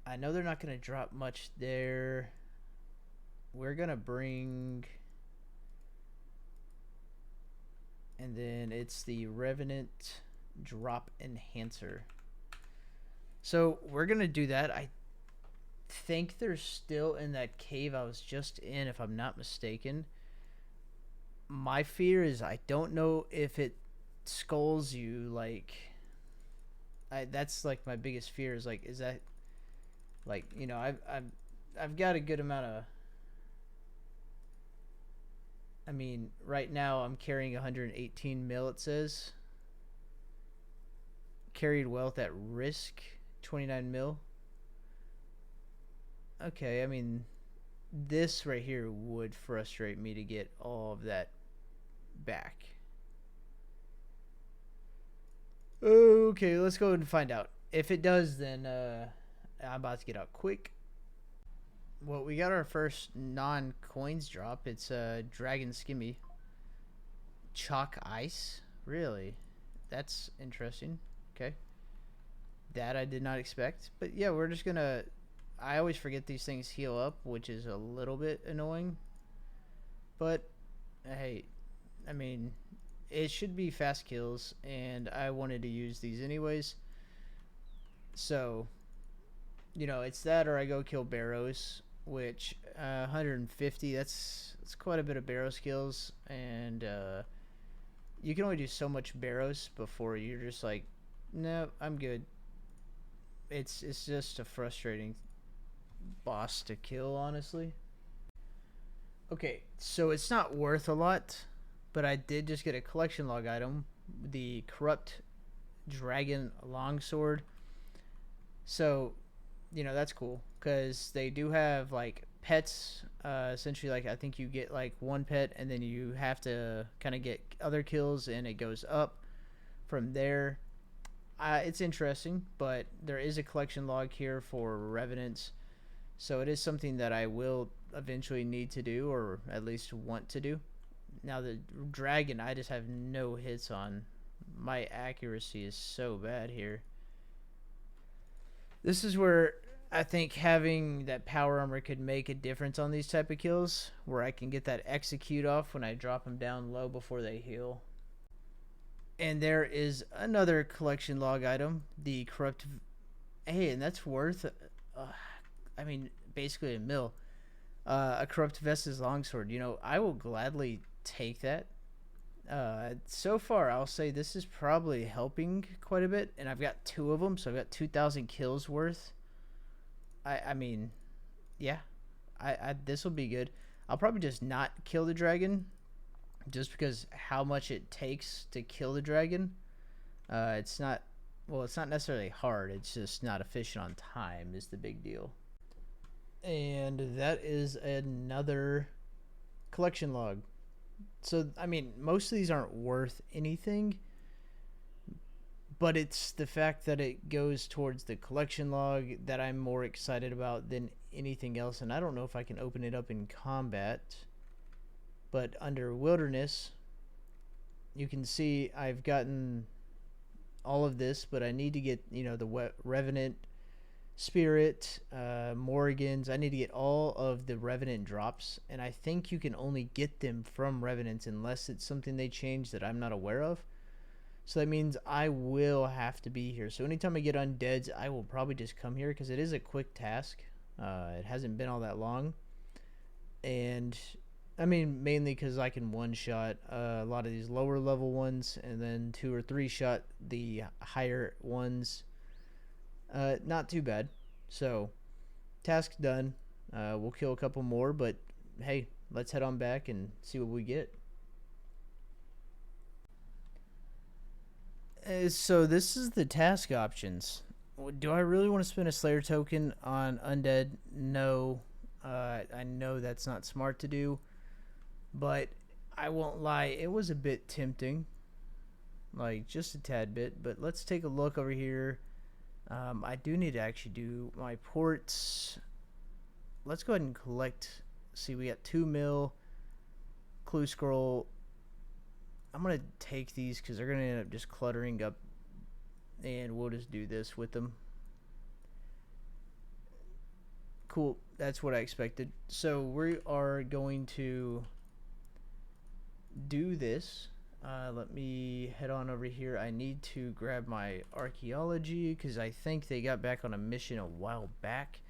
S1: I know they're not going to drop much there. We're going to bring, and then it's the Revenant Drop Enhancer. So we're going to do that. I think they're still in that cave I was just in, if I'm not mistaken. My fear is I don't know if it skulls you, like, that's like my biggest fear is, like, is that, like, you know, I've got a good amount of, I mean, right now I'm carrying 118 mil, it says. Carried wealth at risk, 29 mil. Okay, I mean, this right here would frustrate me to get all of that back. Okay, let's go and find out. If it does, then I'm about to get out quick. Well, we got our first non-coins drop. It's Dragon Skimmy. Chalk Ice? Really? That's interesting. Okay. That I did not expect. But yeah, we're just gonna. I always forget these things heal up, which is a little bit annoying. But hey, I mean, it should be fast kills, and I wanted to use these anyways. So, it's that or I go kill Barrows, which 150, that's quite a bit of Barrow skills, and you can only do so much Barrows before you're just like, no, I'm good. It's just a frustrating boss to kill, honestly. Okay, so it's not worth a lot, but I did just get a collection log item, the Corrupt Dragon Longsword. So, that's cool because they do have like pets. Essentially, like I think you get like one pet, and then you have to kind of get other kills, and it goes up from there. It's interesting, but there is a collection log here for revenants, so it is something that I will eventually need to do, or at least want to do. Now the dragon, I just have no hits on. My accuracy is so bad here. This is where I think having that power armor could make a difference on these type of kills, where I can get that execute off when I drop them down low before they heal. And there is another collection log item, the corrupt. Hey, and that's worth, I mean, basically a mil. A corrupt Vesta's longsword. I will gladly take that. So far, I'll say this is probably helping quite a bit, and I've got two of them, so I've got 2,000 kills worth. I mean, yeah, I this will be good. I'll probably just not kill the dragon, just because how much it takes to kill the dragon. It's not, well, it's not necessarily hard. It's just not efficient on time is the big deal. And that is another collection log. So, I mean, most of these aren't worth anything, but it's the fact that it goes towards the collection log that I'm more excited about than anything else. And I don't know if I can open it up in combat, but under wilderness, you can see I've gotten all of this, but I need to get, the Revenant Spirit, Morrigan's. I need to get all of the Revenant drops, and I think you can only get them from Revenants unless it's something they change that I'm not aware of. So that means I will have to be here. So anytime I get undeads, I will probably just come here because it is a quick task. It hasn't been all that long, and I mean mainly because I can one shot a lot of these lower level ones, and then 2 or 3 shot the higher ones. Not too bad. So, task done. We'll kill a couple more, but hey, let's head on back and see what we get. So this is the task options. Do I really want to spend a Slayer token on undead? No. I know that's not smart to do, but I won't lie, it was a bit tempting. Like, just a tad bit, but let's take a look over here. I do need to actually do my ports. Let's go ahead and collect. See, we got 2 mil. Clue scroll. I'm going to take these because they're going to end up just cluttering up. And we'll just do this with them. Cool. That's what I expected. So we are going to do this. Let me head on over here. I need to grab my archaeology because I think they got back on a mission a while back,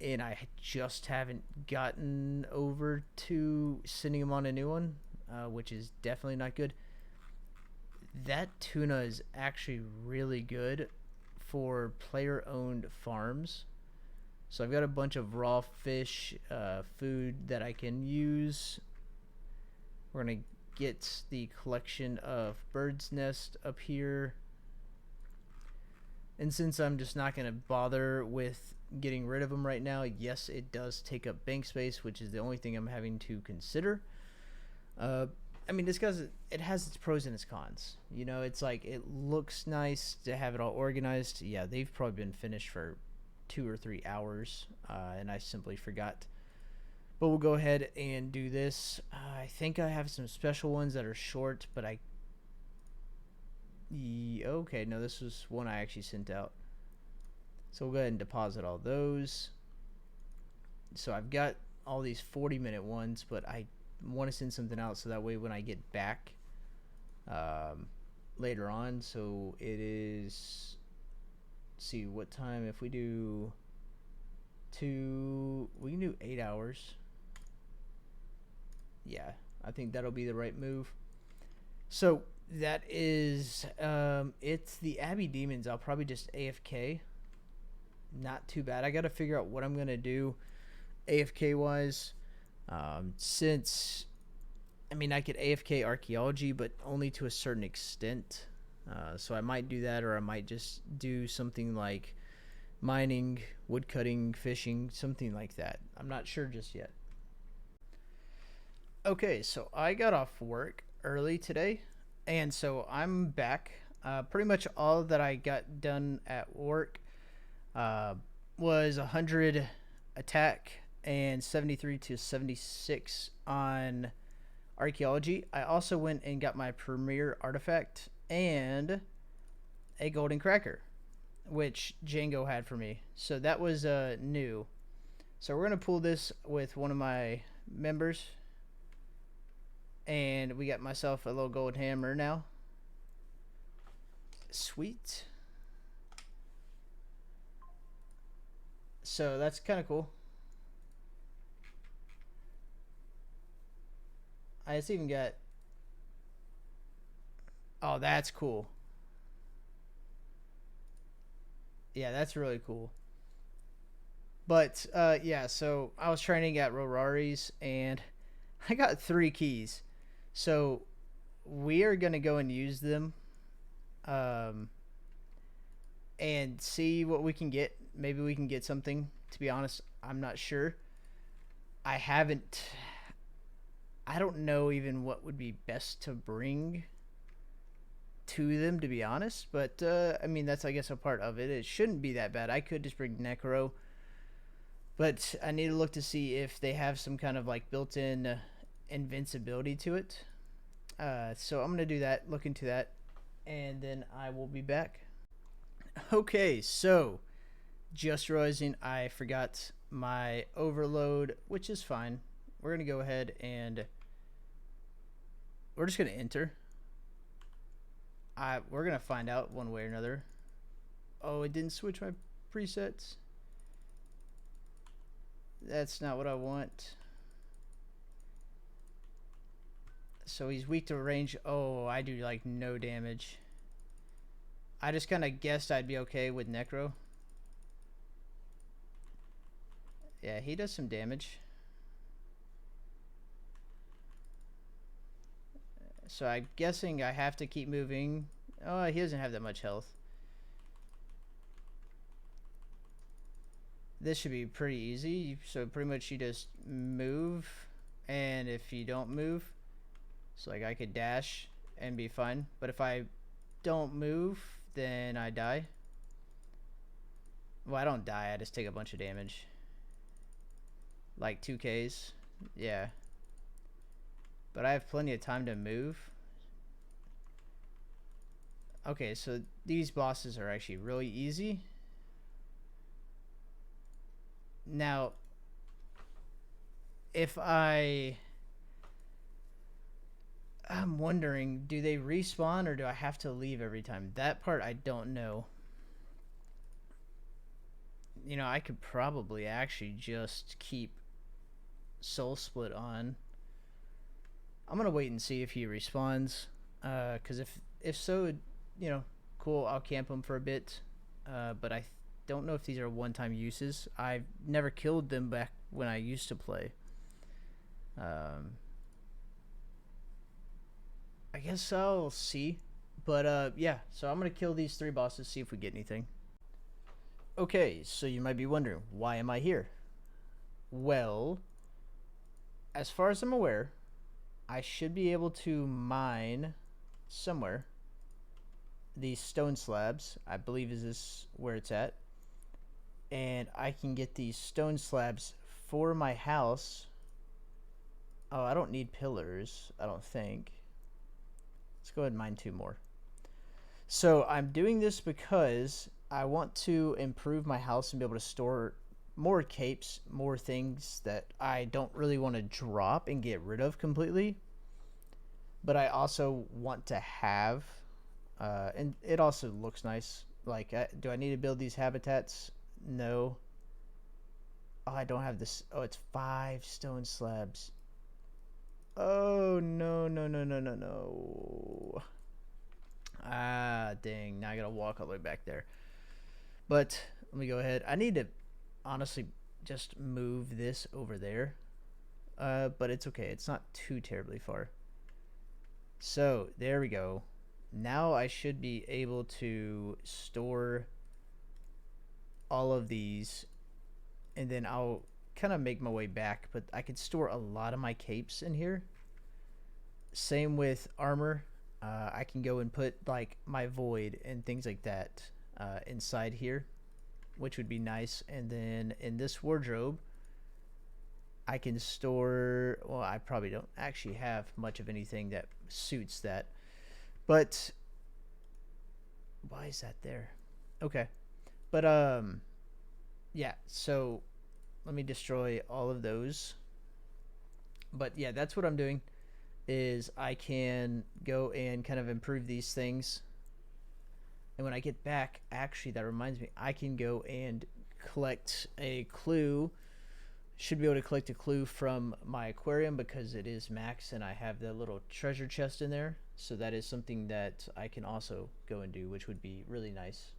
S1: and I just haven't gotten over to sending them on a new one, which is definitely not good. That tuna is actually really good for player-owned farms. So I've got a bunch of raw fish food that I can use. We're going to get the collection of bird's nest up here, and since I'm just not going to bother with getting rid of them right now, yes, it does take up bank space, which is the only thing I'm having to consider. I mean, this because it has its pros and its cons. It's like it looks nice to have it all organized. Yeah, they've probably been finished for 2 or 3 hours, and I simply forgot. But we'll go ahead and do this. I think I have some special ones that are short, but Okay, no, this was one I actually sent out. So we'll go ahead and deposit all those. So I've got all these 40-minute ones, but I want to send something out so that way when I get back later on, so it is, see what time, if we do we can do 8 hours. Yeah, I think that'll be the right move. So that is it's the Abbey Demons. I'll probably just AFK. Not too bad. I gotta figure out what I'm gonna do AFK wise, since I mean I could AFK archaeology, but only to a certain extent. So I might do that, or I might just do something like mining, woodcutting, fishing, something like that. I'm not sure just yet. Okay, so I got off work early today, and so I'm back. Pretty much all that I got done at work uh, was 100 attack and 73 to 76 on archaeology. I also went and got my premier artifact and a golden cracker, which Django had for me. So that was new. So we're going to pull this with one of my members. And we got myself a little gold hammer now. Sweet. So that's kind of cool. I just even got... Oh, that's cool. Yeah, that's really cool. But, yeah, so I was trying to get Roraris, and I got 3 keys. So we are going to go and use them and see what we can get. Maybe we can get something. To be honest, I'm not sure. I don't know even what would be best to bring to them, to be honest. But, I mean, that's, I guess, a part of it. It shouldn't be that bad. I could just bring Necro. But I need to look to see if they have some kind of, like, built-in invincibility to it. So I'm going to do that, look into that, and then I will be back. Okay, so just realizing I forgot my overload, which is fine. We're going to go ahead and we're just going to enter. We're going to find out one way or another. Oh, it didn't switch my presets. That's not what I want. So he's weak to range. Oh, I do like no damage. I just kind of guessed I'd be okay with Necro. Yeah, he does some damage. So I'm guessing I have to keep moving. Oh, he doesn't have that much health. This should be pretty easy. So pretty much you just move, and if you don't move, so like I could dash and be fine. But if I don't move, then I die. Well, I don't die. I just take a bunch of damage. Like 2Ks. Yeah. But I have plenty of time to move. Okay, so these bosses are actually really easy. Now, if I'm wondering, do they respawn or do I have to leave every time? That part I don't know. You know, I could probably actually just keep Soul Split on. I'm gonna wait and see if he respawns. Cause if so, you know, cool. I'll camp him for a bit. But I don't know if these are one-time uses. I've never killed them back when I used to play. I guess I'll see. But yeah, so I'm gonna kill these 3 bosses, see if we get anything. Okay, so you might be wondering, why am I here? Well, as far as I'm aware, I should be able to mine somewhere these stone slabs. I believe is this where it's at. And I can get these stone slabs for my house. Oh, I don't need pillars, I don't think. Let's go ahead and mine 2 more. So I'm doing this because I want to improve my house and be able to store more capes, more things that I don't really want to drop and get rid of completely. But I also want to have, and it also looks nice. Like, do I need to build these habitats? No. Oh, I don't have this. Oh, it's 5 stone slabs. Oh, no, no, no, no, no, no. Ah, dang. Now I gotta walk all the way back there. But let me go ahead. I need to honestly just move this over there. But it's okay. It's not too terribly far. So there we go. Now I should be able to store all of these, and then I'll kind of make my way back, but I could store a lot of my capes in here. Same with armor. I can go and put like my void and things like that inside here, which would be nice. And then in this wardrobe, I can store, well, I probably don't actually have much of anything that suits that, but why is that there? Okay. But yeah, so let me destroy all of those. But yeah, that's what I'm doing, is I can go and kind of improve these things. And when I get back, actually, that reminds me, I can go and collect a clue. Should be able to collect a clue from my aquarium because it is max and I have the little treasure chest in there. So that is something that I can also go and do, which would be really nice.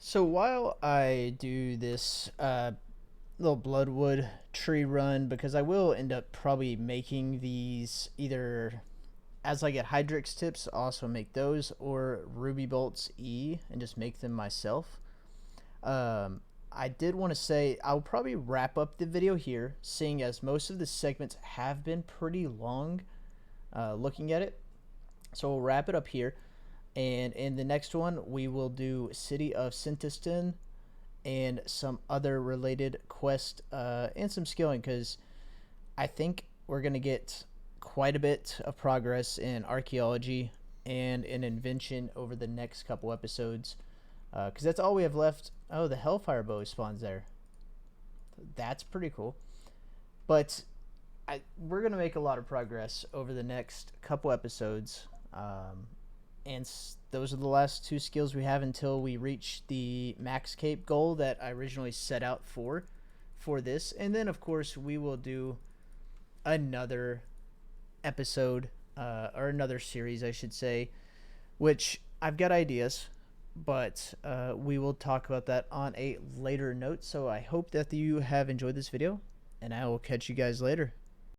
S1: So while I do this little bloodwood tree run, because I will end up probably making these either as I get Hydrix tips, also make those, or Ruby Bolts E and just make them myself. I did want to say I'll probably wrap up the video here, seeing as most of the segments have been pretty long looking at it. So we'll wrap it up here. And in the next one, we will do City of Sintiston and some other related quest and some skilling, because I think we're going to get quite a bit of progress in archaeology and in invention over the next couple episodes, because that's all we have left. Oh, the Hellfire Bow spawns there. That's pretty cool. But we're going to make a lot of progress over the next couple episodes. And those are the last 2 skills we have until we reach the max cape goal that I originally set out for this. And then, of course, we will do another episode, or another series, I should say, which I've got ideas, but we will talk about that on a later note. So I hope that you have enjoyed this video, and I will catch you guys later.